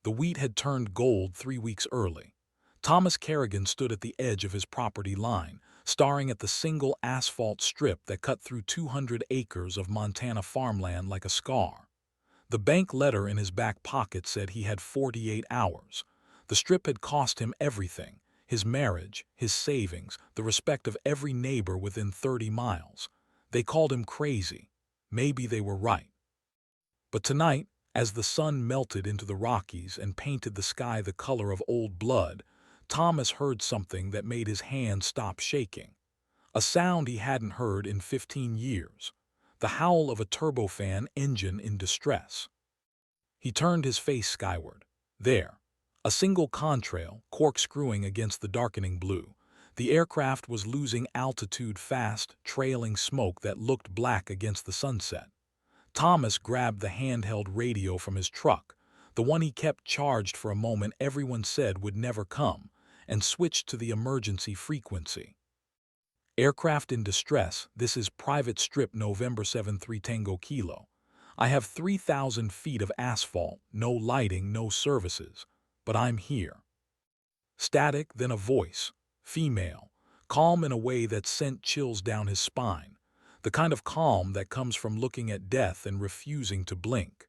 The wheat had turned gold 3 weeks early. Thomas Kerrigan stood at the edge of his property line, staring at the single asphalt strip that cut through 200 acres of Montana farmland like a scar. The bank letter in his back pocket said he had 48 hours. The strip had cost him everything: his marriage, his savings, the respect of every neighbor within 30 miles. They called him crazy. Maybe they were right. But tonight, as the sun melted into the Rockies and painted the sky the color of old blood, Thomas heard something that made his hand stop shaking. A sound he hadn't heard in 15 years. The howl of a turbofan engine in distress. He turned his face skyward. There, a single contrail corkscrewing against the darkening blue. The aircraft was losing altitude fast, trailing smoke that looked black against the sunset. Thomas grabbed the handheld radio from his truck, the one he kept charged for a moment everyone said would never come, and switched to the emergency frequency. Aircraft in distress, this is Private Strip November 73 Tango Kilo. I have 3,000 feet of asphalt, no lighting, no services, but I'm here. Static, then a voice, female, calm in a way that sent chills down his spine, the kind of calm that comes from looking at death and refusing to blink.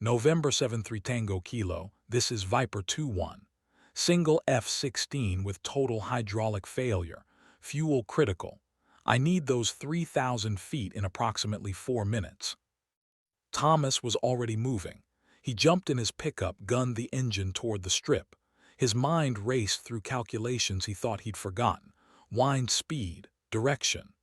November 73 Tango Kilo, this is Viper 2-1. Single F-16 with total hydraulic failure, fuel critical. I need those 3,000 feet in approximately 4 minutes. Thomas was already moving. He jumped in his pickup, gunned the engine toward the strip. His mind raced through calculations he thought he'd forgotten. Wind speed, direction.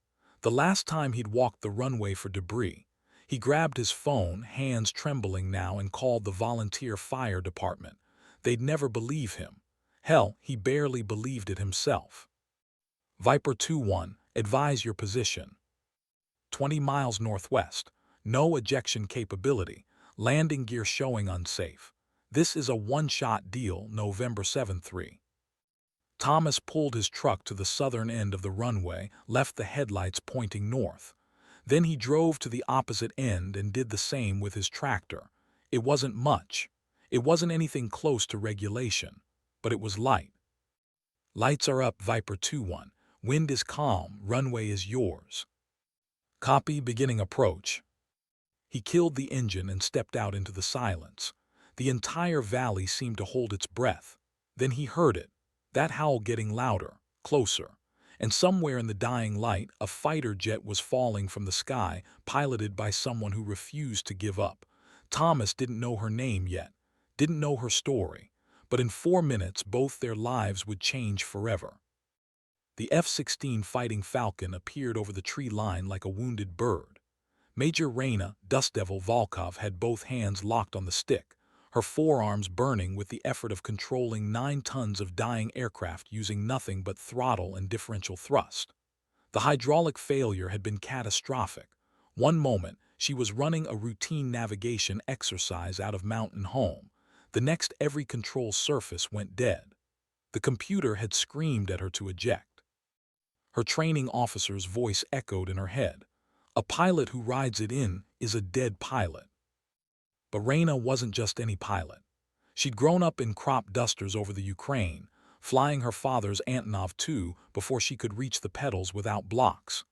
The last time he'd walked the runway for debris. He grabbed his phone, hands trembling now, and called the volunteer fire department. They'd never believe him. Hell, he barely believed it himself. Viper 2-1, advise your position. 20 miles northwest. No ejection capability. Landing gear showing unsafe. This is a one-shot deal, November 7-3. Thomas pulled his truck to the southern end of the runway, left the headlights pointing north. Then he drove to the opposite end and did the same with his tractor. It wasn't much. It wasn't anything close to regulation, but it was light. Lights are up, Viper 2-1. Wind is calm, runway is yours. Copy, beginning approach. He killed the engine and stepped out into the silence. The entire valley seemed to hold its breath. Then he heard it, that howl getting louder, closer. And somewhere in the dying light, a fighter jet was falling from the sky, piloted by someone who refused to give up. Thomas didn't know her name yet, didn't know her story, but in 4 minutes both their lives would change forever. The F-16 Fighting Falcon appeared over the tree line like a wounded bird. Major Raina, Dust Devil Volkov, had both hands locked on the stick, her forearms burning with the effort of controlling 9 tons of dying aircraft using nothing but throttle and differential thrust. The hydraulic failure had been catastrophic. One moment, she was running a routine navigation exercise out of Mountain Home. The next, every control surface went dead. The computer had screamed at her to eject. Her training officer's voice echoed in her head. A pilot who rides it in is a dead pilot. But Raina wasn't just any pilot. She'd grown up in crop dusters over the Ukraine, flying her father's Antonov II before she could reach the pedals without blocks.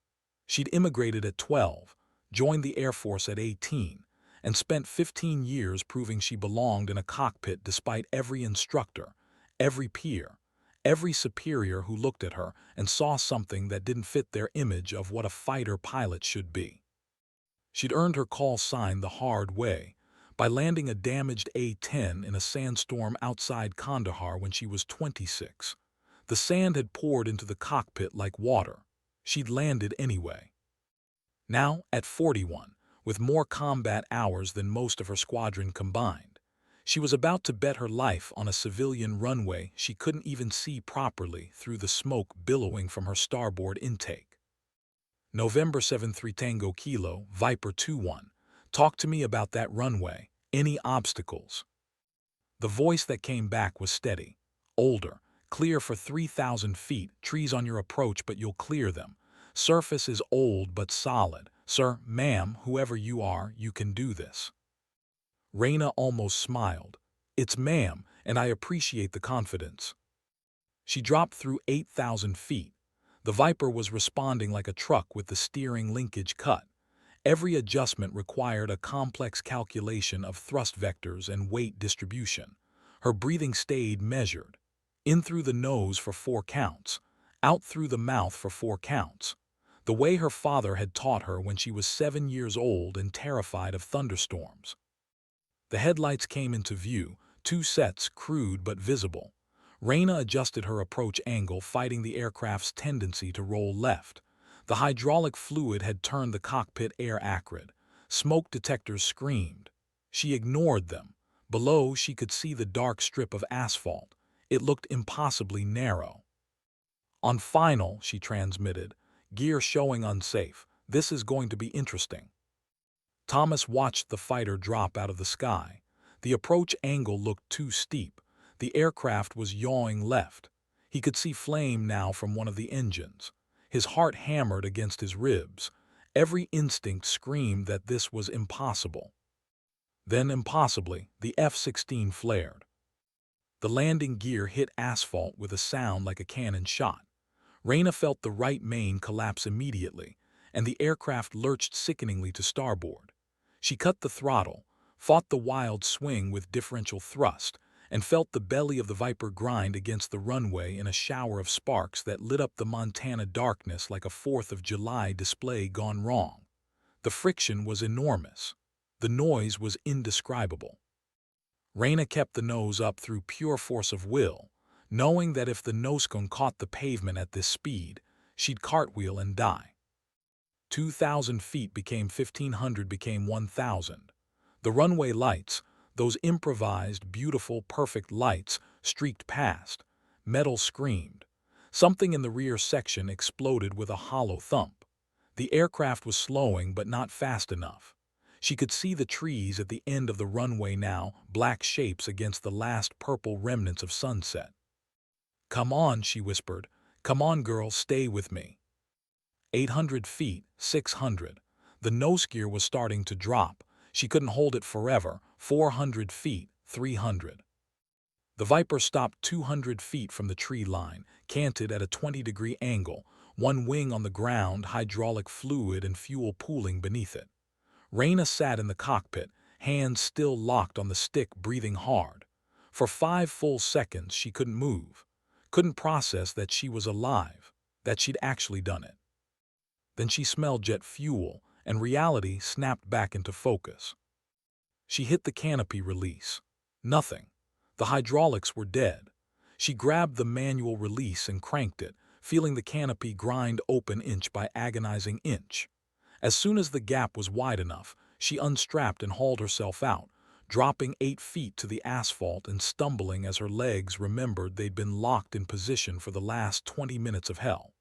She'd immigrated at 12, joined the Air Force at 18, and spent 15 years proving she belonged in a cockpit despite every instructor, every peer, every superior who looked at her and saw something that didn't fit their image of what a fighter pilot should be. She'd earned her call sign the hard way, by landing a damaged A-10 in a sandstorm outside Kandahar when she was 26. The sand had poured into the cockpit like water. She'd landed anyway. Now, at 41, with more combat hours than most of her squadron combined, she was about to bet her life on a civilian runway she couldn't even see properly through the smoke billowing from her starboard intake. November 73 Tango Kilo, Viper 2-1. Talk to me about that runway. Any obstacles? The voice that came back was steady, older, clear for 3,000 feet, trees on your approach but you'll clear them. Surface is old but solid. Sir, ma'am, whoever you are, you can do this. Raina almost smiled. "It's ma'am, and I appreciate the confidence." She dropped through 8,000 feet. The Viper was responding like a truck with the steering linkage cut. Every adjustment required a complex calculation of thrust vectors and weight distribution. Her breathing stayed measured. In through the nose for 4 counts, out through the mouth for 4 counts. The way her father had taught her when she was 7 years old and terrified of thunderstorms. The headlights came into view, 2 sets, crude but visible. Raina adjusted her approach angle, fighting the aircraft's tendency to roll left. The hydraulic fluid had turned the cockpit air acrid. Smoke detectors screamed. She ignored them. Below, she could see the dark strip of asphalt. It looked impossibly narrow. "On final," she transmitted, "gear showing unsafe. This is going to be interesting." Thomas watched the fighter drop out of the sky. The approach angle looked too steep. The aircraft was yawing left. He could see flame now from one of the engines. His heart hammered against his ribs. Every instinct screamed that this was impossible. Then, impossibly, the F-16 flared. The landing gear hit asphalt with a sound like a cannon shot. Raina felt the right main collapse immediately, and the aircraft lurched sickeningly to starboard. She cut the throttle, fought the wild swing with differential thrust, and felt the belly of the Viper grind against the runway in a shower of sparks that lit up the Montana darkness like a 4th of July display gone wrong. The friction was enormous. The noise was indescribable. Raina kept the nose up through pure force of will, knowing that if the nosecone caught the pavement at this speed, she'd cartwheel and die. 2,000 feet became 1,500 became 1,000. The runway lights, those improvised, beautiful, perfect lights, streaked past. Metal screamed. Something in the rear section exploded with a hollow thump. The aircraft was slowing, but not fast enough. She could see the trees at the end of the runway now, black shapes against the last purple remnants of sunset. "Come on," she whispered. "Come on, girl, stay with me." 800 feet, 600. The nose gear was starting to drop. She couldn't hold it forever. 400 feet, 300. The Viper stopped 200 feet from the tree line, canted at a 20-degree angle, one wing on the ground, hydraulic fluid and fuel pooling beneath it. Raina sat in the cockpit, hands still locked on the stick, breathing hard. For 5 full seconds she couldn't move, couldn't process that she was alive, that she'd actually done it. Then she smelled jet fuel, and reality snapped back into focus. She hit the canopy release. Nothing. The hydraulics were dead. She grabbed the manual release and cranked it, feeling the canopy grind open inch by agonizing inch. As soon as the gap was wide enough, she unstrapped and hauled herself out, dropping 8 feet to the asphalt and stumbling as her legs remembered they'd been locked in position for the last 20 minutes of hell.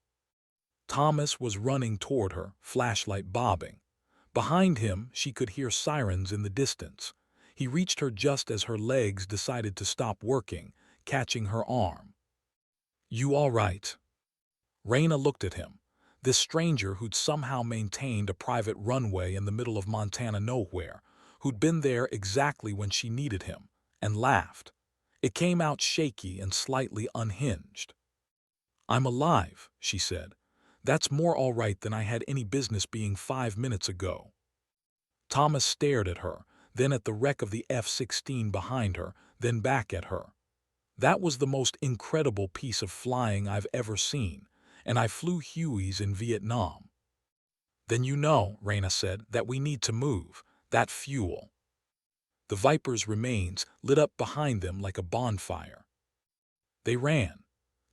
Thomas was running toward her, flashlight bobbing. Behind him, she could hear sirens in the distance. He reached her just as her legs decided to stop working, catching her arm. "You all right?" Raina looked at him. This stranger who'd somehow maintained a private runway in the middle of Montana nowhere, who'd been there exactly when she needed him, and laughed. It came out shaky and slightly unhinged. "I'm alive," she said. "That's more all right than I had any business being 5 minutes ago." Thomas stared at her, then at the wreck of the F-16 behind her, then back at her. "That was the most incredible piece of flying I've ever seen, and I flew Hueys in Vietnam." "Then you know," Raina said, "that we need to move. That fuel." The Viper's remains lit up behind them like a bonfire. They ran.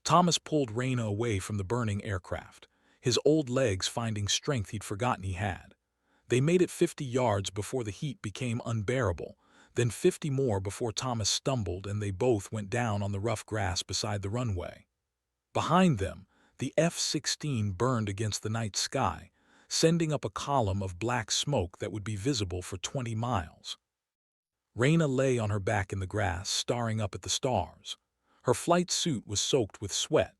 Thomas pulled Raina away from the burning aircraft, his old legs finding strength he'd forgotten he had. They made it 50 yards before the heat became unbearable, then 50 more before Thomas stumbled and they both went down on the rough grass beside the runway. Behind them, the F-16 burned against the night sky, sending up a column of black smoke that would be visible for 20 miles. Raina lay on her back in the grass, staring up at the stars. Her flight suit was soaked with sweat.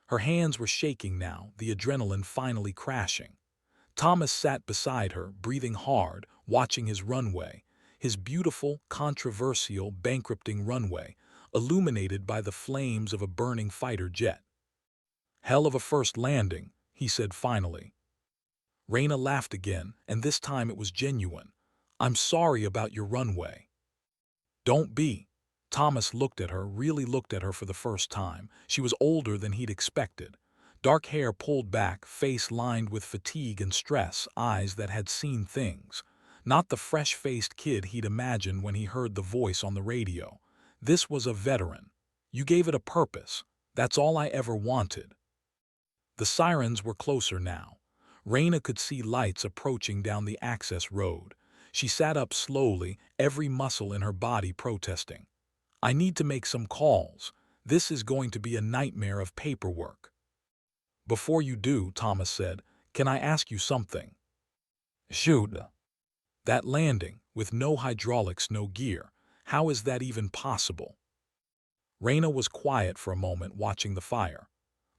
Her hands were shaking now, the adrenaline finally crashing. Thomas sat beside her, breathing hard, watching his runway, his beautiful, controversial, bankrupting runway, illuminated by the flames of a burning fighter jet. "Hell of a first landing," he said finally. Raina laughed again, and this time it was genuine. "I'm sorry about your runway." "Don't be." Thomas looked at her, really looked at her for the first time. She was older than he'd expected. Dark hair pulled back, face lined with fatigue and stress, eyes that had seen things. Not the fresh-faced kid he'd imagined when he heard the voice on the radio. This was a veteran. "You gave it a purpose. That's all I ever wanted." The sirens were closer now. Raina could see lights approaching down the access road. She sat up slowly, every muscle in her body protesting. "I need to make some calls. This is going to be a nightmare of paperwork." "Before you do," Thomas said, "can I ask you something?" "Shoot." "That landing, with no hydraulics, no gear, how is that even possible?" Raina was quiet for a moment, watching the fire.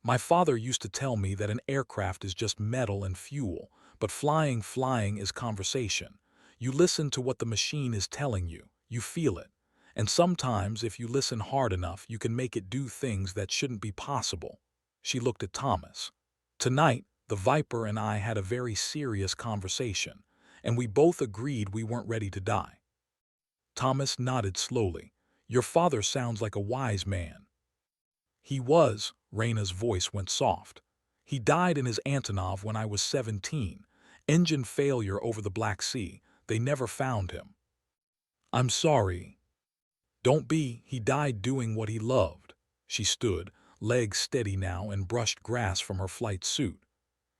"My father used to tell me that an aircraft is just metal and fuel, but flying is conversation. You listen to what the machine is telling you, you feel it. And sometimes, if you listen hard enough, you can make it do things that shouldn't be possible." She looked at Thomas. "Tonight, the Viper and I had a very serious conversation, and we both agreed we weren't ready to die." Thomas nodded slowly. "Your father sounds like a wise man." "He was." Raina's voice went soft. "He died in his Antonov when I was 17. Engine failure over the Black Sea. They never found him." "I'm sorry." "Don't be. He died doing what he loved." She stood, legs steady now, and brushed grass from her flight suit.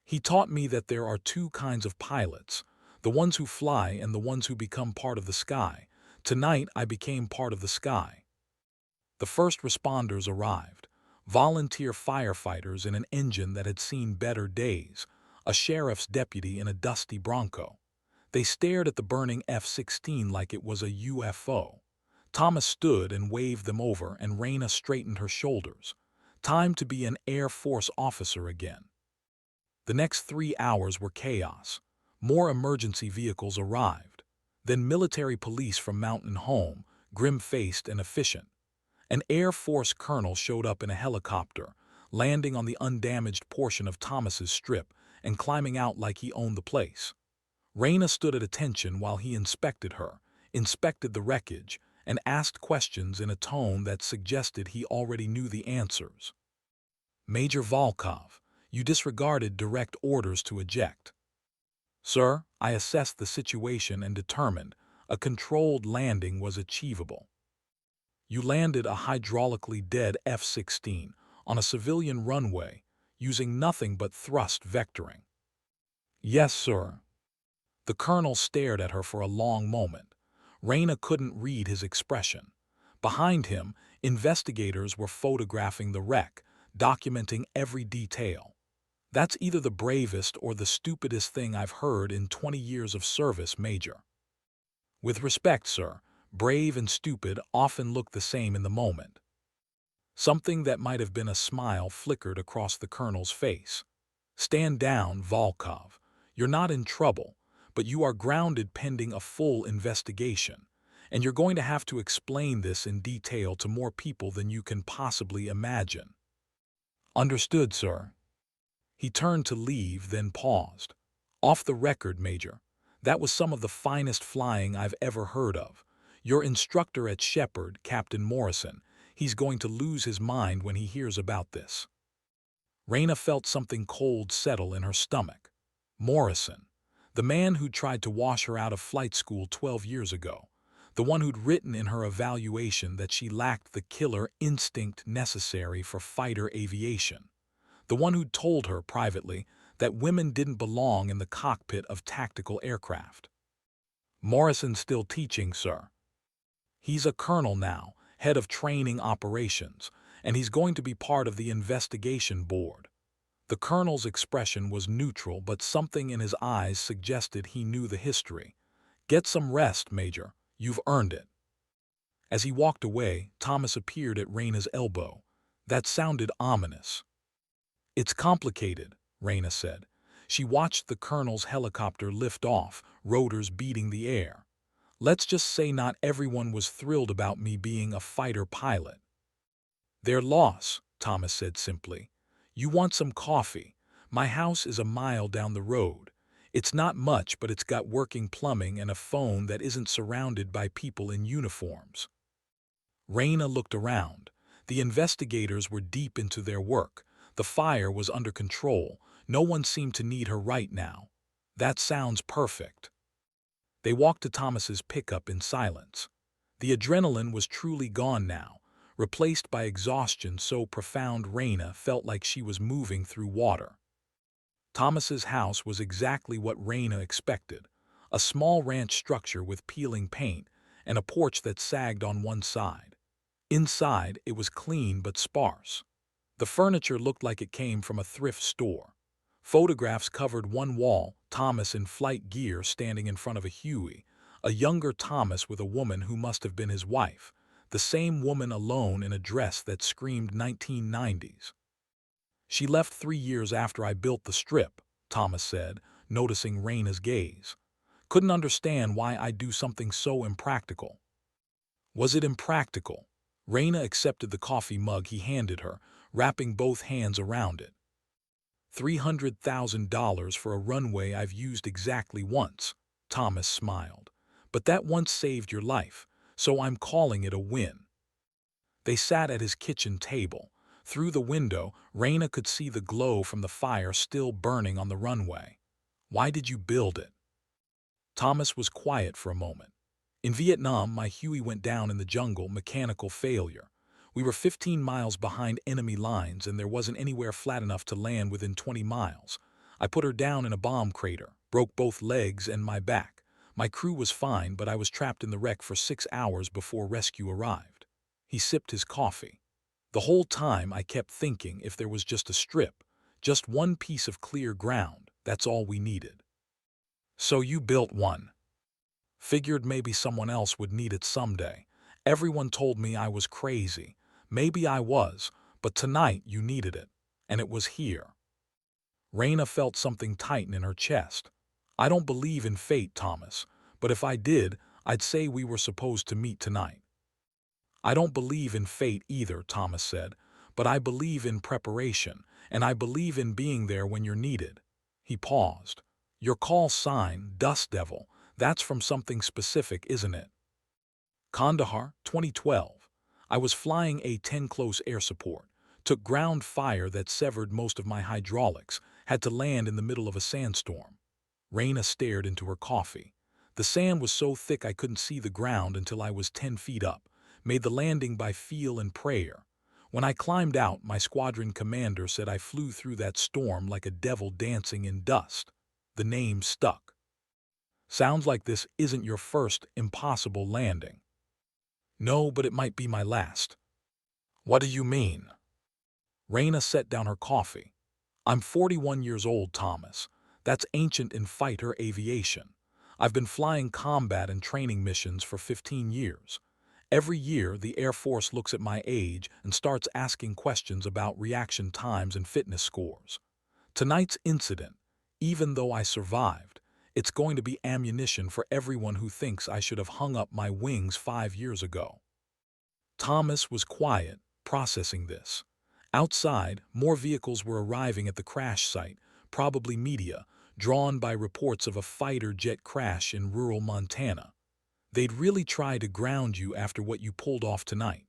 "He taught me that there are two kinds of pilots, the ones who fly and the ones who become part of the sky. Tonight I became part of the sky." The first responders arrived. Volunteer firefighters in an engine that had seen better days, a sheriff's deputy in a dusty Bronco. They stared at the burning F-16 like it was a UFO. Thomas stood and waved them over, and Raina straightened her shoulders. Time to be an Air Force officer again. The next 3 hours were chaos. More emergency vehicles arrived. Then military police from Mountain Home, grim-faced and efficient. An Air Force colonel showed up in a helicopter, landing on the undamaged portion of Thomas's strip and climbing out like he owned the place. Raina stood at attention while he inspected her, inspected the wreckage, and asked questions in a tone that suggested he already knew the answers. "Major Volkov, you disregarded direct orders to eject." "Sir, I assessed the situation and determined a controlled landing was achievable." "You landed a hydraulically dead F-16 on a civilian runway using nothing but thrust vectoring." "Yes, sir." The colonel stared at her for a long moment. Raina couldn't read his expression. Behind him, investigators were photographing the wreck, documenting every detail. "That's either the bravest or the stupidest thing I've heard in 20 years of service, Major." "With respect, sir, brave and stupid often look the same in the moment." Something that might have been a smile flickered across the colonel's face. "Stand down, Volkov. You're not in trouble, but you are grounded pending a full investigation, and you're going to have to explain this in detail to more people than you can possibly imagine." "Understood, sir." He turned to leave, then paused. "Off the record, Major, that was some of the finest flying I've ever heard of. Your instructor at Shepherd, Captain Morrison, he's going to lose his mind when he hears about this." Raina felt something cold settle in her stomach. Morrison, the man who'd tried to wash her out of flight school 12 years ago, the one who'd written in her evaluation that she lacked the killer instinct necessary for fighter aviation, the one who'd told her privately that women didn't belong in the cockpit of tactical aircraft. "Morrison's still teaching, sir. He's a colonel now, head of training operations, and he's going to be part of the investigation board." The colonel's expression was neutral, but something in his eyes suggested he knew the history. "Get some rest, Major. You've earned it." As he walked away, Thomas appeared at Raina's elbow. That sounded ominous. "It's complicated," Raina said. She watched the colonel's helicopter lift off, rotors beating the air. Let's just say not everyone was thrilled about me being a fighter pilot. Their loss, Thomas said simply. You want some coffee? My house is a mile down the road. It's not much, but it's got working plumbing and a phone that isn't surrounded by people in uniforms. Raina looked around. The investigators were deep into their work. The fire was under control. No one seemed to need her right now. That sounds perfect. They walked to Thomas's pickup in silence. The adrenaline was truly gone now, replaced by exhaustion so profound Raina felt like she was moving through water. Thomas's house was exactly what Raina expected, a small ranch structure with peeling paint and a porch that sagged on one side. Inside, it was clean but sparse. The furniture looked like it came from a thrift store. Photographs covered one wall, Thomas in flight gear standing in front of a Huey, a younger Thomas with a woman who must have been his wife, the same woman alone in a dress that screamed 1990s. She left 3 years after I built the strip, Thomas said, noticing Raina's gaze. Couldn't understand why I'd do something so impractical. Was it impractical? Raina accepted the coffee mug he handed her, wrapping both hands around it. $300,000 for a runway I've used exactly once, Thomas smiled. But that once saved your life, so I'm calling it a win. They sat at his kitchen table. Through the window, Raina could see the glow from the fire still burning on the runway. Why did you build it? Thomas was quiet for a moment. In Vietnam, my Huey went down in the jungle, mechanical failure. We were 15 miles behind enemy lines and there wasn't anywhere flat enough to land within 20 miles. I put her down in a bomb crater, broke both legs and my back. My crew was fine, but I was trapped in the wreck for 6 hours before rescue arrived. He sipped his coffee. The whole time I kept thinking if there was just a strip, just one piece of clear ground, that's all we needed. So you built one. Figured maybe someone else would need it someday. Everyone told me I was crazy. Maybe I was, but tonight you needed it, and it was here. Raina felt something tighten in her chest. I don't believe in fate, Thomas, but if I did, I'd say we were supposed to meet tonight. I don't believe in fate either, Thomas said, but I believe in preparation, and I believe in being there when you're needed. He paused. Your call sign, Dust Devil, that's from something specific, isn't it? Kandahar, 2012. I was flying A-10 close air support, took ground fire that severed most of my hydraulics, had to land in the middle of a sandstorm. Raina stared into her coffee. The sand was so thick I couldn't see the ground until I was 10 feet up, made the landing by feel and prayer. When I climbed out, my squadron commander said I flew through that storm like a devil dancing in dust. The name stuck. Sounds like this isn't your first impossible landing. No, but it might be my last. What do you mean? Raina set down her coffee. I'm 41 years old, Thomas. That's ancient in fighter aviation. I've been flying combat and training missions for 15 years. Every year, the Air Force looks at my age and starts asking questions about reaction times and fitness scores. Tonight's incident, even though I survived, it's going to be ammunition for everyone who thinks I should have hung up my wings 5 years ago. Thomas was quiet, processing this. Outside, more vehicles were arriving at the crash site, probably media, drawn by reports of a fighter jet crash in rural Montana. They'd really try to ground you after what you pulled off tonight.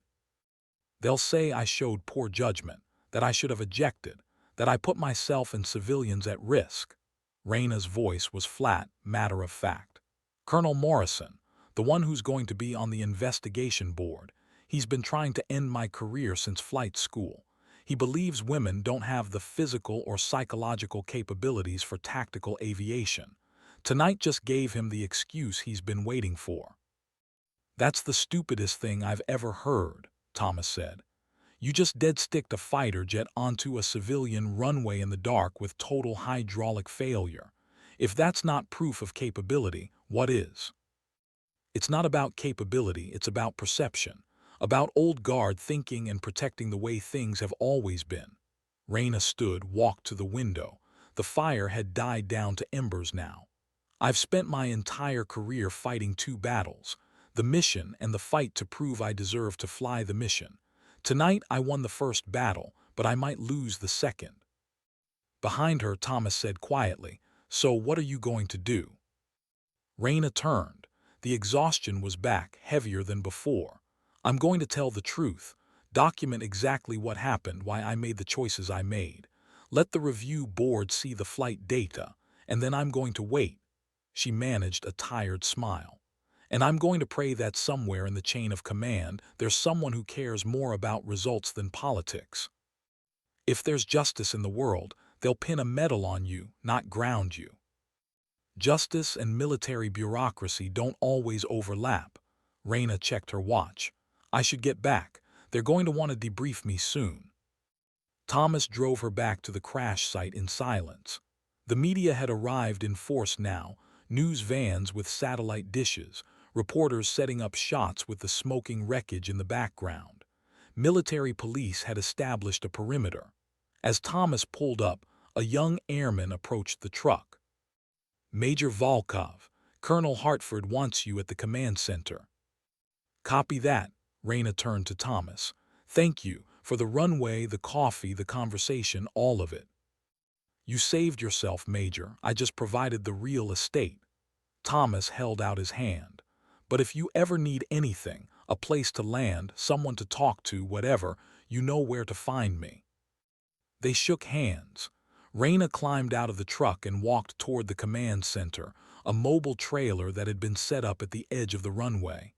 They'll say I showed poor judgment, that I should have ejected, that I put myself and civilians at risk. Raina's voice was flat, matter of fact. Colonel Morrison, the one who's going to be on the investigation board, he's been trying to end my career since flight school. He believes women don't have the physical or psychological capabilities for tactical aviation. Tonight just gave him the excuse he's been waiting for. That's the stupidest thing I've ever heard, Thomas said. You just dead-sticked a fighter jet onto a civilian runway in the dark with total hydraulic failure. If that's not proof of capability, what is? It's not about capability, it's about perception, about old guard thinking and protecting the way things have always been. Raina stood, walked to the window. The fire had died down to embers now. I've spent my entire career fighting two battles, the mission and the fight to prove I deserve to fly the mission. Tonight I won the first battle, but I might lose the second. Behind her, Thomas said quietly, "So what are you going to do?" Raina turned. The exhaustion was back, heavier than before. "I'm going to tell the truth, document exactly what happened, why I made the choices I made. Let the review board see the flight data, and then I'm going to wait." She managed a tired smile. "And I'm going to pray that somewhere in the chain of command there's someone who cares more about results than politics. If there's justice in the world, they'll pin a medal on you, not ground you. Justice and military bureaucracy don't always overlap." Raina checked her watch. "I should get back. They're going to want to debrief me soon." Thomas drove her back to the crash site in silence. The media had arrived in force now, news vans with satellite dishes, reporters setting up shots with the smoking wreckage in the background. Military police had established a perimeter. As Thomas pulled up, a young airman approached the truck. "Major Volkov, Colonel Hartford wants you at the command center." "Copy that." Raina turned to Thomas. "Thank you for the runway, the coffee, the conversation, all of it." "You saved yourself, Major. I just provided the real estate." Thomas held out his hand. "But if you ever need anything, a place to land, someone to talk to, whatever, you know where to find me." They shook hands. Raina climbed out of the truck and walked toward the command center, a mobile trailer that had been set up at the edge of the runway.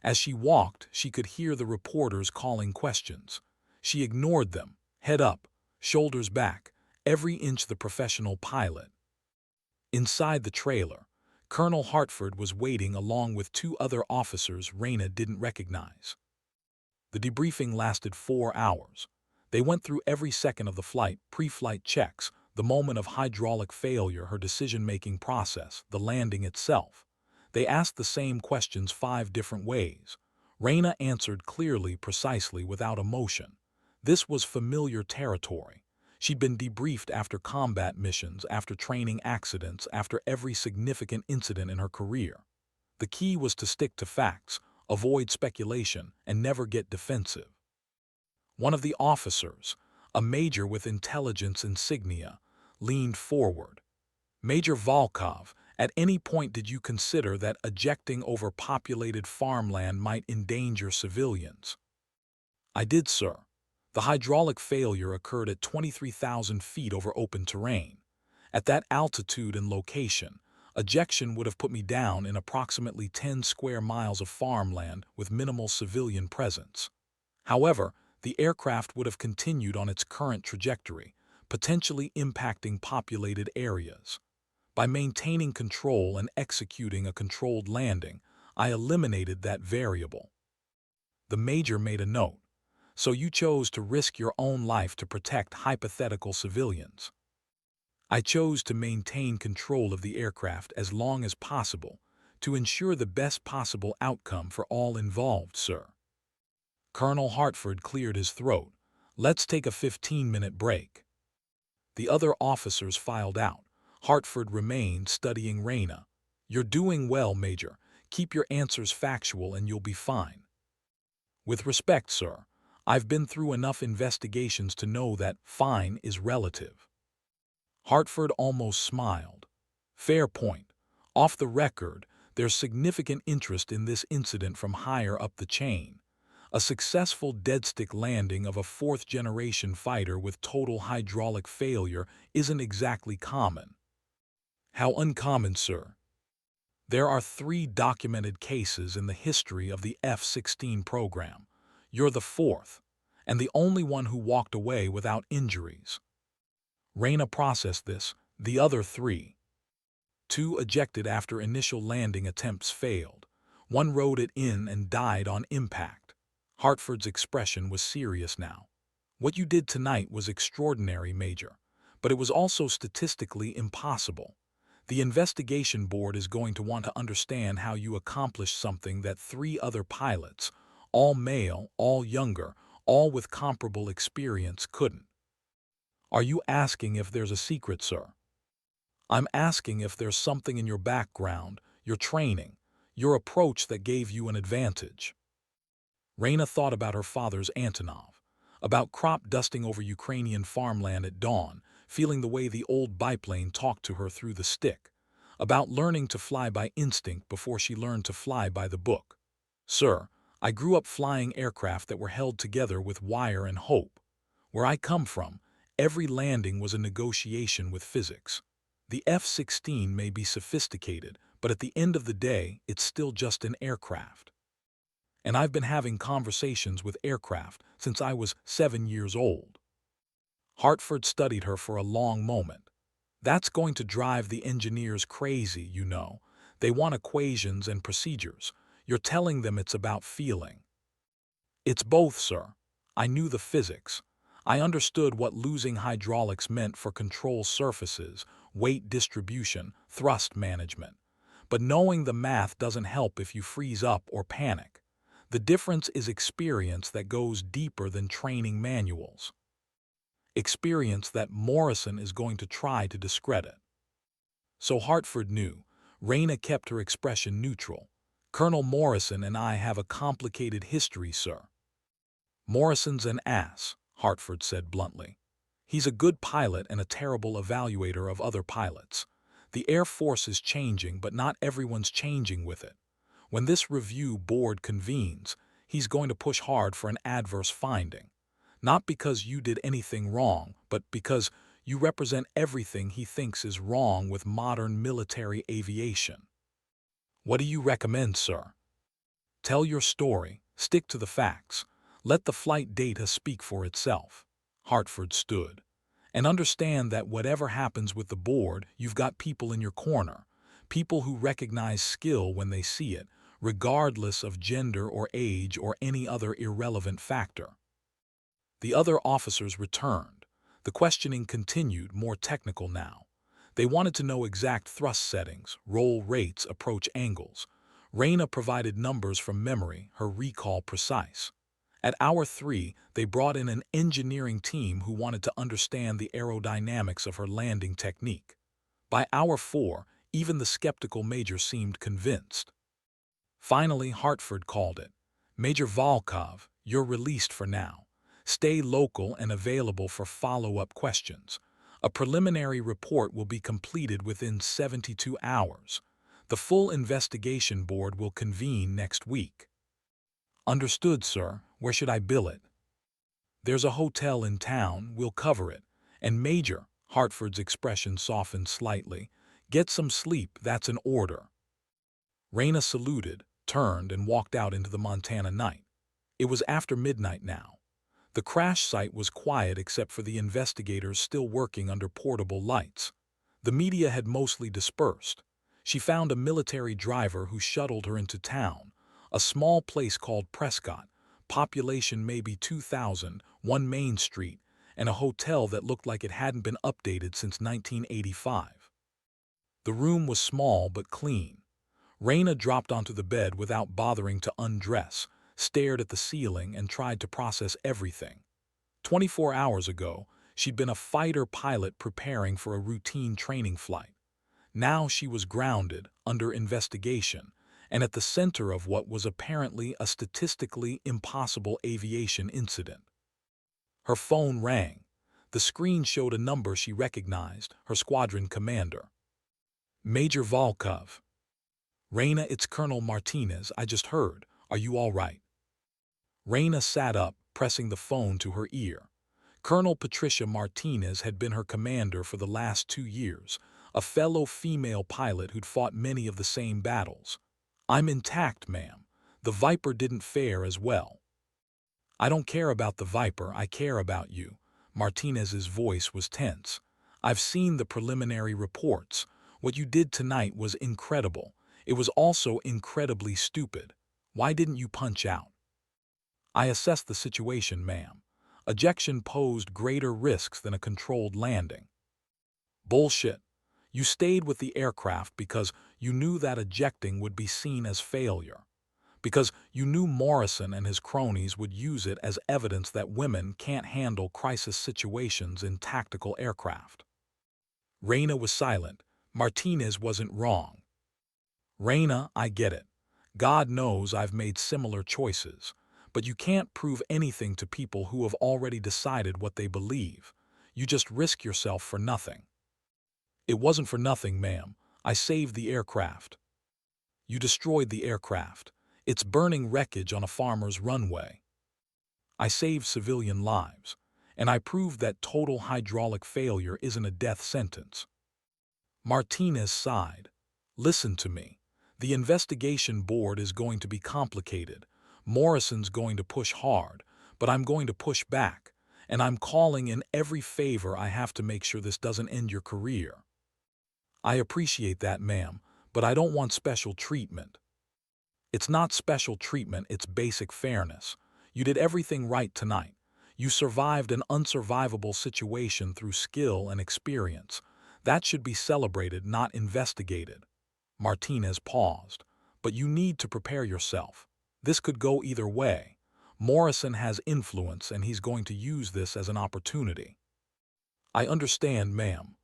As she walked, she could hear the reporters calling questions. She ignored them, head up, shoulders back, every inch the professional pilot. Inside the trailer, Colonel Hartford was waiting along with two other officers Raina didn't recognize. The debriefing lasted 4 hours. They went through every second of the flight, pre-flight checks, the moment of hydraulic failure, her decision-making process, the landing itself. They asked the same questions 5 different ways. Raina answered clearly, precisely, without emotion. This was familiar territory. She'd been debriefed after combat missions, after training accidents, after every significant incident in her career. The key was to stick to facts, avoid speculation, and never get defensive. One of the officers, a major with intelligence insignia, leaned forward. "Major Volkov, at any point did you consider that ejecting overpopulated farmland might endanger civilians?" "I did, sir. The hydraulic failure occurred at 23,000 feet over open terrain. At that altitude and location, ejection would have put me down in approximately 10 square miles of farmland with minimal civilian presence. However, the aircraft would have continued on its current trajectory, potentially impacting populated areas. By maintaining control and executing a controlled landing, I eliminated that variable." The major made a note. "So you chose to risk your own life to protect hypothetical civilians." "I chose to maintain control of the aircraft as long as possible, to ensure the best possible outcome for all involved, sir." Colonel Hartford cleared his throat. "Let's take a 15-minute break." The other officers filed out. Hartford remained, studying Raina. "You're doing well, Major. Keep your answers factual and you'll be fine." "With respect, sir, I've been through enough investigations to know that fine is relative." Hartford almost smiled. "Fair point. Off the record, there's significant interest in this incident from higher up the chain. A successful deadstick landing of a fourth-generation fighter with total hydraulic failure isn't exactly common." "How uncommon, sir?" "There are 3 documented cases in the history of the F-16 program. You're the 4th, and the only one who walked away without injuries." Raina processed this. "The other 3. 2 ejected after initial landing attempts failed. 1 rode it in and died on impact." Hartford's expression was serious now. "What you did tonight was extraordinary, Major, but it was also statistically impossible. The investigation board is going to want to understand how you accomplished something that 3 other pilots, all male, all younger, all with comparable experience, couldn't." "Are you asking if there's a secret, sir?" I'm asking if there's something in your background, your training, your approach that gave you an advantage." Raina thought about her father's Antonov, about crop dusting over Ukrainian farmland at dawn, feeling the way the old biplane talked to her through the stick, about learning to fly by instinct before she learned to fly by the book. "Sir, I grew up flying aircraft that were held together with wire and hope. Where I come from, every landing was a negotiation with physics. The F-16 may be sophisticated, but at the end of the day, it's still just an aircraft. And I've been having conversations with aircraft since I was 7 years old." Hartford studied her for a long moment. "That's going to drive the engineers crazy, you know. They want equations and procedures. You're telling them it's about feeling." "It's both, sir. I knew the physics. I understood what losing hydraulics meant for control surfaces, weight distribution, thrust management. But knowing the math doesn't help if you freeze up or panic. The difference is experience that goes deeper than training manuals. Experience that Morrison is going to try to discredit." So Hartford knew. Raina kept her expression neutral. "Colonel Morrison and I have a complicated history, sir." "Morrison's an ass," Hartford said bluntly. "He's a good pilot and a terrible evaluator of other pilots. The Air Force is changing, but not everyone's changing with it. When this review board convenes, he's going to push hard for an adverse finding. Not because you did anything wrong, but because you represent everything he thinks is wrong with modern military aviation." "What do you recommend, sir?" "Tell your story, stick to the facts. Let the flight data speak for itself." Hartford stood. "And understand that whatever happens with the board, you've got people in your corner, people who recognize skill when they see it, regardless of gender or age or any other irrelevant factor." The other officers returned. The questioning continued, more technical now. They wanted to know exact thrust settings, roll rates, approach angles. Raina provided numbers from memory, her recall precise. At hour 3, they brought in an engineering team who wanted to understand the aerodynamics of her landing technique. By hour 4, even the skeptical major seemed convinced. Finally, Hartford called it. "Major Volkov, you're released for now. Stay local and available for follow-up questions. A preliminary report will be completed within 72 hours. The full investigation board will convene next week." "Understood, sir. Where should I bill it?" "There's a hotel in town. We'll cover it. And Major," Hartford's expression softened slightly, "get some sleep. That's an order." Raina saluted, turned, and walked out into the Montana night. It was after midnight now. The crash site was quiet except for the investigators still working under portable lights. The media had mostly dispersed. She found a military driver who shuttled her into town, a small place called Prescott, population maybe 2,000, one main street, and a hotel that looked like it hadn't been updated since 1985. The room was small but clean. Raina dropped onto the bed without bothering to undress, stared at the ceiling, and tried to process everything. 24 hours ago, she'd been a fighter pilot preparing for a routine training flight. Now she was grounded, under investigation, and at the center of what was apparently a statistically impossible aviation incident. Her phone rang. The screen showed a number she recognized, her squadron commander. "Major Volkov." "Raina, it's Colonel Martinez. I just heard. Are you all right?" Raina sat up, pressing the phone to her ear. Colonel Patricia Martinez had been her commander for the last 2 years, a fellow female pilot who'd fought many of the same battles. "I'm intact, ma'am. The Viper didn't fare as well." "I don't care about the Viper, I care about you." Martinez's voice was tense. "I've seen the preliminary reports. What you did tonight was incredible. It was also incredibly stupid. Why didn't you punch out?" "I assessed the situation, ma'am. Ejection posed greater risks than a controlled landing." "Bullshit. You stayed with the aircraft because you knew that ejecting would be seen as failure. Because you knew Morrison and his cronies would use it as evidence that women can't handle crisis situations in tactical aircraft." Raina was silent, Martinez wasn't wrong. Reina, I get it. God knows I've made similar choices. But you can't prove anything to people who have already decided what they believe. You just risk yourself for nothing. It wasn't for nothing, ma'am. I saved the aircraft. You destroyed the aircraft. It's burning wreckage on a farmer's runway. I saved civilian lives. And I proved that total hydraulic failure isn't a death sentence. Martinez sighed. Listen to me. The investigation board is going to be complicated. Morrison's going to push hard, but I'm going to push back. And I'm calling in every favor I have to make sure this doesn't end your career. I appreciate that, ma'am, but I don't want special treatment. It's not special treatment, it's basic fairness. You did everything right tonight. You survived an unsurvivable situation through skill and experience. That should be celebrated, not investigated. Martinez paused. But you need to prepare yourself. This could go either way. Morrison has influence and he's going to use this as an opportunity. I understand, ma'am.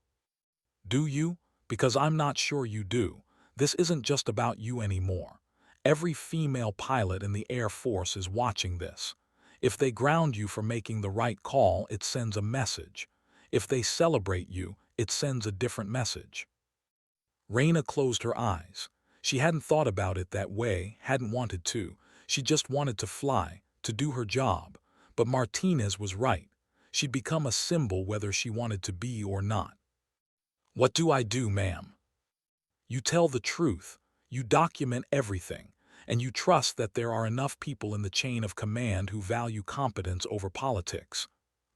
Do you? Because I'm not sure you do. This isn't just about you anymore. Every female pilot in the Air Force is watching this. If they ground you for making the right call, it sends a message. If they celebrate you, it sends a different message. Reina closed her eyes. She hadn't thought about it that way, hadn't wanted to. She just wanted to fly, to do her job. But Martinez was right. She'd become a symbol whether she wanted to be or not. What do I do, ma'am? You tell the truth, you document everything, and you trust that there are enough people in the chain of command who value competence over politics.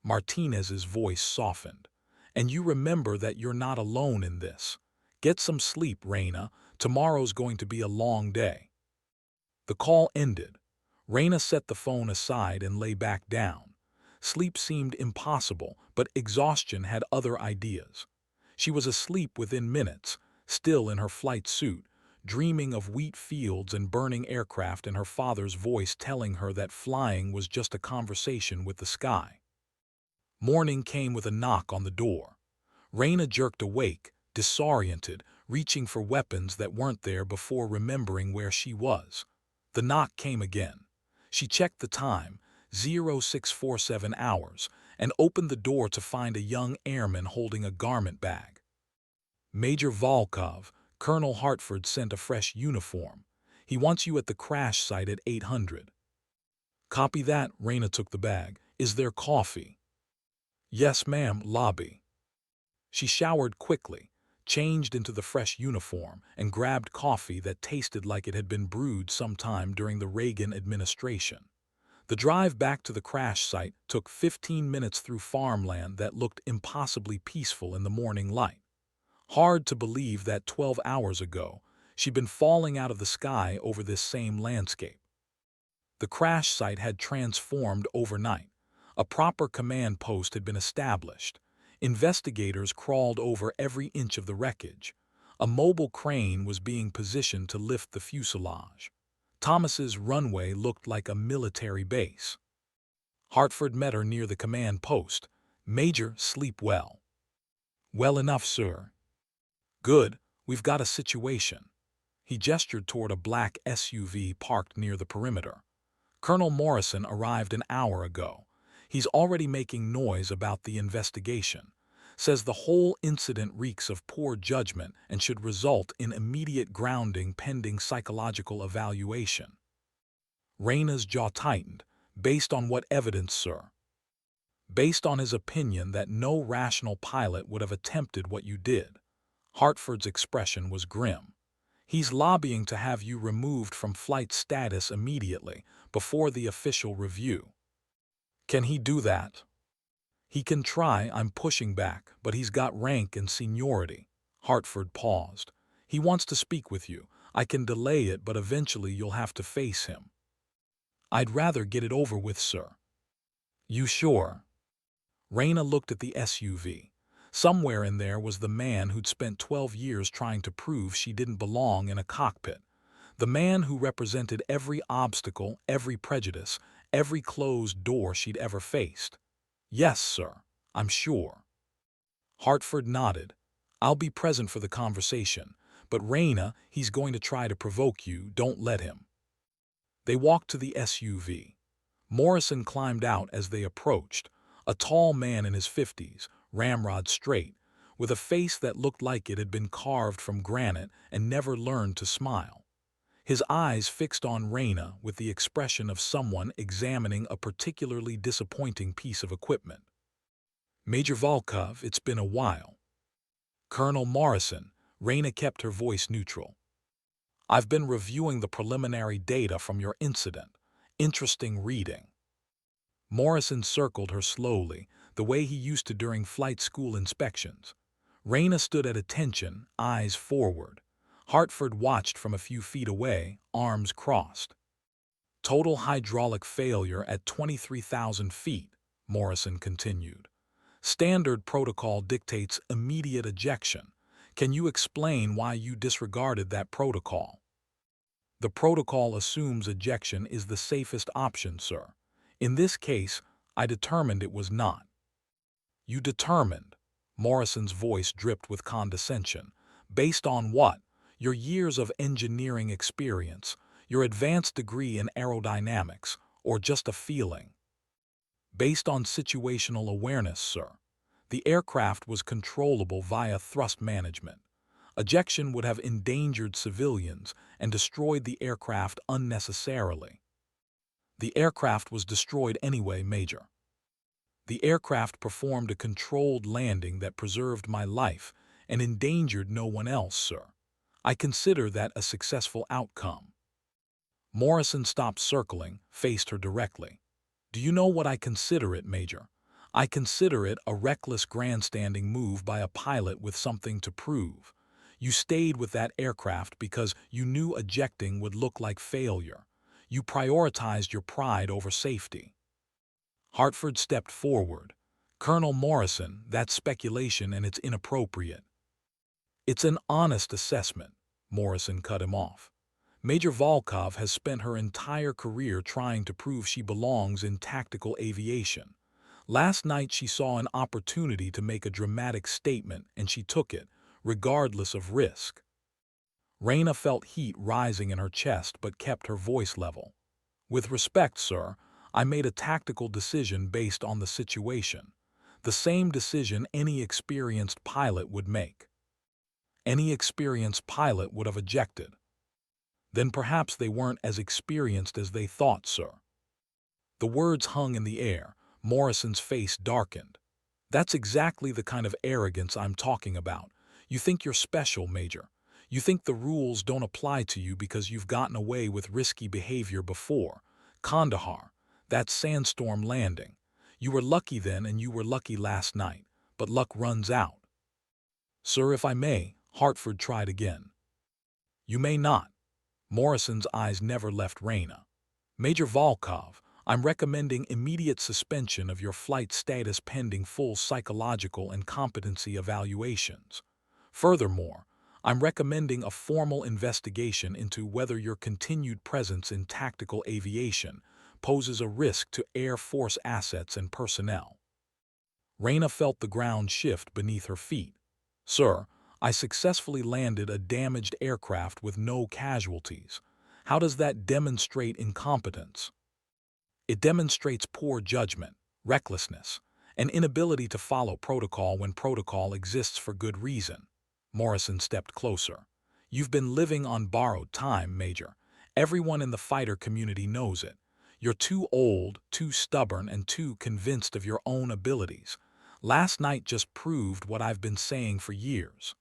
Martinez's voice softened. And you remember that you're not alone in this. Get some sleep, Reina. Tomorrow's going to be a long day. The call ended. Reina set the phone aside and lay back down. Sleep seemed impossible, but exhaustion had other ideas. She was asleep within minutes, still in her flight suit, dreaming of wheat fields and burning aircraft and her father's voice telling her that flying was just a conversation with the sky. Morning came with a knock on the door. Reina jerked awake, disoriented, reaching for weapons that weren't there before remembering where she was. The knock came again. She checked the time, 0647 hours, and opened the door to find a young airman holding a garment bag. Major Volkov, Colonel Hartford sent a fresh uniform. He wants you at the crash site at 800. Copy that, Reina took the bag. Is there coffee? Yes, ma'am, lobby. She showered quickly, changed into the fresh uniform, and grabbed coffee that tasted like it had been brewed sometime during the Reagan administration. The drive back to the crash site took 15 minutes through farmland that looked impossibly peaceful in the morning light. Hard to believe that 12 hours ago, she'd been falling out of the sky over this same landscape. The crash site had transformed overnight. A proper command post had been established. Investigators crawled over every inch of the wreckage. A mobile crane was being positioned to lift the fuselage. Thomas's runway looked like a military base. Hartford met her near the command post. Major, sleep well. Well enough, sir. Good, we've got a situation. He gestured toward a black SUV parked near the perimeter. Colonel Morrison arrived an hour ago. He's already making noise about the investigation. Says the whole incident reeks of poor judgment and should result in immediate grounding pending psychological evaluation. Reina's jaw tightened. Based on what evidence, sir? Based on his opinion that no rational pilot would have attempted what you did. Hartford's expression was grim. He's lobbying to have you removed from flight status immediately, before the official review. Can he do that? He can try, I'm pushing back, but he's got rank and seniority. Hartford paused. He wants to speak with you. I can delay it, but eventually you'll have to face him. I'd rather get it over with, sir. You sure? Reina looked at the SUV. Somewhere in there was the man who'd spent 12 years trying to prove she didn't belong in a cockpit. The man who represented every obstacle, every prejudice, every closed door she'd ever faced. Yes, sir, I'm sure. Hartford nodded. I'll be present for the conversation, but Raina, he's going to try to provoke you, don't let him. They walked to the SUV. Morrison climbed out as they approached, a tall man in his 50s, ramrod straight, with a face that looked like it had been carved from granite and never learned to smile. His eyes fixed on Raina with the expression of someone examining a particularly disappointing piece of equipment. Major Volkov, it's been a while. Colonel Morrison, Raina kept her voice neutral. I've been reviewing the preliminary data from your incident. Interesting reading. Morrison circled her slowly, the way he used to during flight school inspections. Raina stood at attention, eyes forward. Hartford watched from a few feet away, arms crossed. Total hydraulic failure at 23,000 feet, Morrison continued. Standard protocol dictates immediate ejection. Can you explain why you disregarded that protocol? The protocol assumes ejection is the safest option, sir. In this case, I determined it was not. You determined? Morrison's voice dripped with condescension. Based on what? Your years of engineering experience, your advanced degree in aerodynamics, or just a feeling? Based on situational awareness, sir. The aircraft was controllable via thrust management. Ejection would have endangered civilians and destroyed the aircraft unnecessarily. The aircraft was destroyed anyway, Major. The aircraft performed a controlled landing that preserved my life and endangered no one else, sir. I consider that a successful outcome. Morrison stopped circling, faced her directly. Do you know what I consider it, Major? I consider it a reckless grandstanding move by a pilot with something to prove. You stayed with that aircraft because you knew ejecting would look like failure. You prioritized your pride over safety. Hartford stepped forward. Colonel Morrison, that's speculation and it's inappropriate. It's an honest assessment, Morrison cut him off. Major Volkov has spent her entire career trying to prove she belongs in tactical aviation. Last night she saw an opportunity to make a dramatic statement and she took it, regardless of risk. Raina felt heat rising in her chest but kept her voice level. With respect, sir, I made a tactical decision based on the situation. The same decision any experienced pilot would make. Any experienced pilot would have ejected. Then perhaps they weren't as experienced as they thought, sir. The words hung in the air. Morrison's face darkened. That's exactly the kind of arrogance I'm talking about. You think you're special, Major. You think the rules don't apply to you because you've gotten away with risky behavior before. Kandahar, that sandstorm landing. You were lucky then and you were lucky last night, but luck runs out. Sir, if I may, Hartford tried again. You may not. Morrison's eyes never left Raina. Major Volkov, I'm recommending immediate suspension of your flight status pending full psychological and competency evaluations. Furthermore, I'm recommending a formal investigation into whether your continued presence in tactical aviation poses a risk to Air Force assets and personnel. Raina felt the ground shift beneath her feet. Sir, I successfully landed a damaged aircraft with no casualties. How does that demonstrate incompetence? It demonstrates poor judgment, recklessness, an inability to follow protocol when protocol exists for good reason. Morrison stepped closer. You've been living on borrowed time, Major. Everyone in the fighter community knows it. You're too old, too stubborn, and too convinced of your own abilities. Last night just proved what I've been saying for years.